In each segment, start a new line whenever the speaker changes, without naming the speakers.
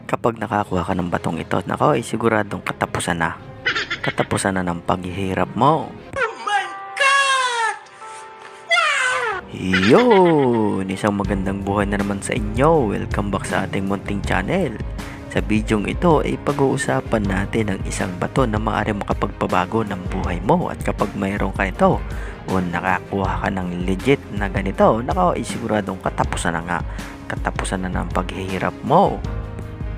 Kapag nakakuha ka ng batong ito, nako ay siguradong katapusan na. Katapusan na ng paghihirap mo. Yun! Isang magandang buhay na naman sa inyo. Welcome back sa ating munting channel. Sa bidyong ito ay pag-uusapan natin ang isang bato na maaaring makapagpabago ng buhay mo. At kapag mayroon ka nito o nakakuha ka ng legit na ganito, nako ay siguradong katapusan na nga. Katapusan na ng paghihirap mo.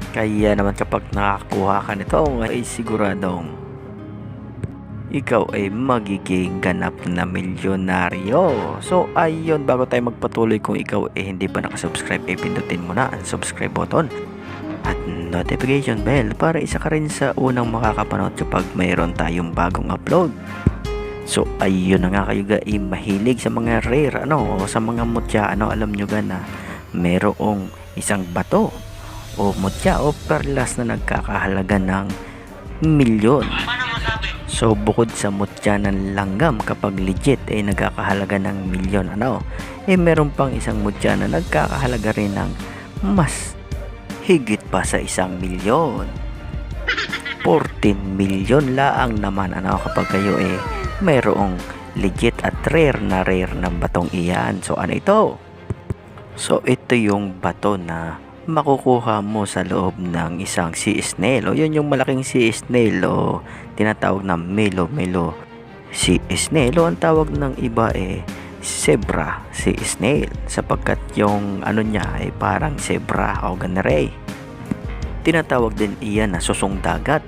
Kaya naman kapag nakakuha ka nito ay siguradong ikaw ay magiging ganap na milyonaryo. So ayun, bago tayo magpatuloy, kung ikaw ay hindi pa nakasubscribe, ay pindutin mo na ang subscribe button at notification bell para isa ka rin sa unang makakapanood kapag mayroon tayong bagong upload. So ayun na nga, kayo ay mahilig sa mga rare o sa mga mutya, alam nyo ga na mayroong isang bato o mutya o perlas na nagkakahalaga ng milyon. So bukod sa mutya ng langgam kapag legit ay nagkakahalaga ng milyon, meron pang isang mutya na nagkakahalaga rin ng mas higit pa sa 1 milyon. 14 milyon laang naman kapag kayo mayroong legit at rare na batong iyan. So ano ito? So ito yung bato na makukuha mo sa loob ng isang sea snail, o yun yung malaking sea snail o tinatawag na melo sea snail, o ang tawag ng iba zebra sea snail, sapagkat yung niya ay parang zebra o ganere. Tinatawag din iyan na susong dagat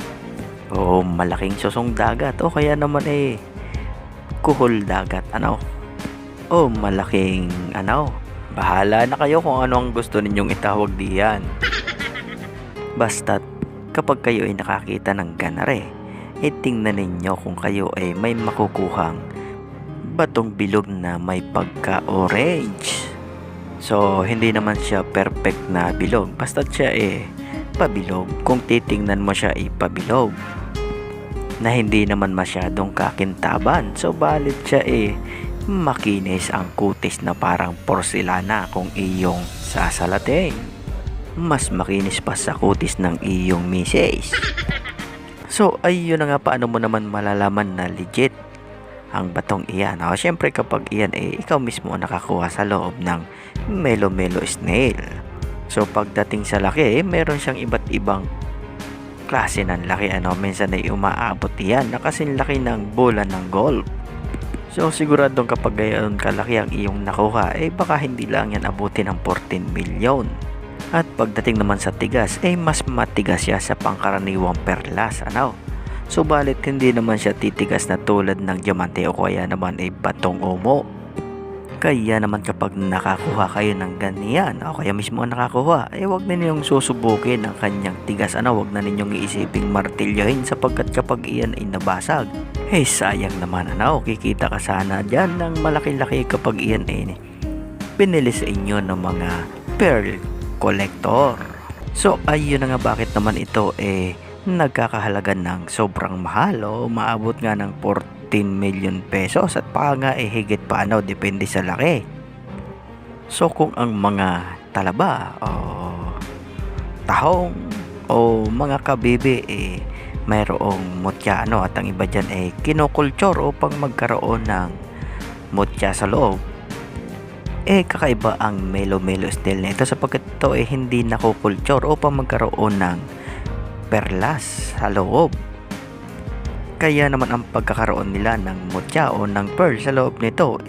o malaking susong dagat, o kaya naman kuhol dagat o malaking bahala na kayo kung ano ang gusto ninyong itawag diyan. Basta't kapag kayo ay nakakita ng ganare, tingnan ninyo kung kayo ay may makukuhang batong bilog na may pagka-orange. So hindi naman siya perfect na bilog, basta't siya pabilog. Kung titingnan mo siya pabilog na hindi naman masyadong kakintaban, so balit siya makinis ang kutis na parang porselana kung iyong sasalatin. Mas makinis pa sa kutis ng iyong misis. So ayun na nga, paano mo naman malalaman na legit ang batong iyan? Siyempre kapag iyan ikaw mismo nakakuha sa loob ng melo snail. So pagdating sa laki, meron siyang iba't ibang klase ng laki. Minsan ay umaabot iyan na kasing laki ng bola ng golf. So siguradong kapag gayon kalaki ang iyong nakuha, baka hindi lang yan abutin ng 14 milyon. At pagdating naman sa tigas, mas matigas siya sa pangkaraniwang perlas. So balit hindi naman siya titigas na tulad ng diamante o kaya naman batong omo. Kaya naman kapag nakakuha kayo ng ganyan, o kaya mismo nakakuha, wag na ninyong susubukin ang kanyang tigas. Wag na ninyong iisiping martilyohin, sapagkat kapag iyan ay nabasag, sayang naman. Kikita ka sana dyan ng malaki-laki kapag iyan pinili sa inyo ng mga pearl collector. So ayun na nga, bakit naman ito nagkakahalaga ng sobrang mahal, o maabot nga ng 14 million pesos, at pa nga higit pa depende sa laki. So kung ang mga talaba o tahong o mga kabibi mayroong mutya at ang iba dyan kinukulture upang magkaroon ng mutya sa loob, kakaiba ang melo snail na ito, sapagkat ito hindi nakukulture upang magkaroon ng perlas sa loob. Kaya naman ang pagkakaroon nila ng mutya o ng pearl sa loob nito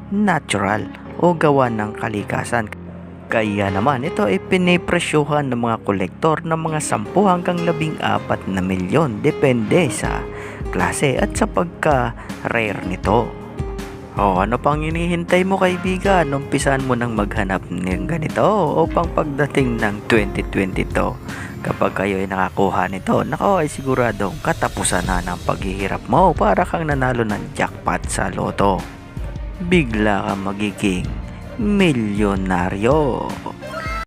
natural o gawa ng kalikasan. Kaya naman ito pinipresyuhan ng mga kolektor ng mga 10 hanggang 14 na milyon, depende sa klase at sa pagka-rare nito. Ano pang hinihintay mo, kaibigan? Umpisan mo nang maghanap ng ganito upang pagdating ng 2022, kapag kayo ay nakakuha nito, ay siguradong katapusan na ng paghihirap mo, para kang nanalo ng jackpot sa loto. Bigla kang magiging milyonaryo.